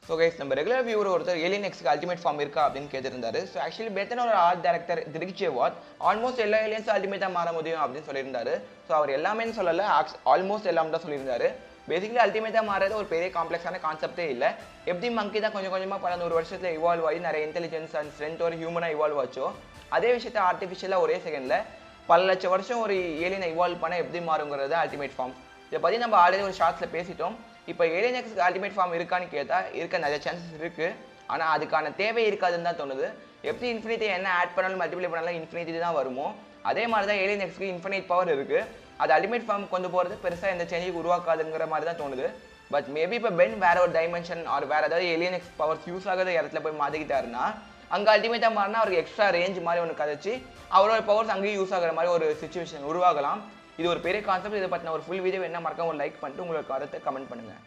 So guys நம்ம regular viewer ஒருத்தர் alien எக்ஸ்க்கு ultimate form இருக்கா அப்படின்னு கேட்டிருந்தாரு. ஸோ ஆக்சுவலி பெத்தன ஒரு ஆர்ட் டேரக்டர் திரிக்சேவாத் ஆல்மோஸ்ட் எல்லா ஏலியன்ஸும் அல்டிமேட்டாக மாற முடியும் அப்படின்னு சொல்லியிருந்தாரு. ஸோ அவர் எல்லாமே சொல்லலை, ஆல்மோஸ்ட் எல்லாம் தான் சொல்லியிருந்தாரு. பேசிக்கலி அல்டிமேட்டாக மாறது ஒரு பெரிய காம்ப்ளெக்ஸான கான்செப்டே இல்லை. எப்படி மங்கி தான் கொஞ்சம் கொஞ்சமாக பல 100 வருஷத்தில் இவால்வ் ஆகி நிறைய இன்டெலிஜென்ஸ் அண்ட் ஸ்ட்ரென்த் ஒரு ஹியூமனாக இவால்வ் ஆச்சோ, அதே விஷயத்தை ஆர்டிஃபிஷியலாக ஒரே செகண்டில் பல லட்சம் வருஷம் ஒரு ஏலியனை இவால்வ் பண்ண எப்படி மாறுங்கிறது அல்டிமேட் ஃபார்ம். இதை பற்றி நம்ம ஆல்ரெடி ஒரு ஷார்ட்ஸில் பேசிட்டோம். இப்போ ஏலியன் எக்ஸ்க்கு அல்டிமேட் ஃபார்ம் இருக்கான்னு கேட்டால் இருக்க நிறைய சான்சஸ் இருக்குது. ஆனால் அதுக்கான தேவை இருக்காதுன்னு தான் தோணுது. எப்படி இன்ஃபினிட்டி என்ன ஆட் பண்ணாலும் மல்டிப்ளை பண்ணாலும் இன்ஃபினிட்டி தான் வருமோ, அதே மாதிரி தான் ஏலியன் எக்ஸ்க்கு இன்ஃபினிட் பவர் இருக்குது. அது அல்டிமேட் ஃபார்ம் கொண்டு போகிறது பெருசாக எந்த சேஞ்சையும் உருவாக்காதுங்கிற மாதிரி தான் தோணுது. பட் மேபி இப்போ பென் வேற ஒரு டைமென்ஷன் ஆர் வேறு ஏதாவது ஏலியன் எக்ஸ் பவர்ஸ் யூஸ் ஆகாத இடத்துல போய் மாற்றிக்கிட்டாருன்னா, அங்கே அல்டிமேட்டாக மாறினா அவருக்கு எக்ஸ்ட்ரா ரேஞ்ச் மாதிரி ஒன்று கதைச்சி அவரோட பவர்ஸ் அங்கேயும் யூஸ் ஆகிற மாதிரி ஒரு சுச்சுவேஷன் உருவாகலாம். இது ஒரு பெரிய கான்செப்ட். இதை பற்றின ஒரு ஃபுல் வீடியோ என்ன மறக்காம ஒரு லைக் பண்ணிட்டு உங்களோட கருத்தை கமெண்ட் பண்ணுங்கள்.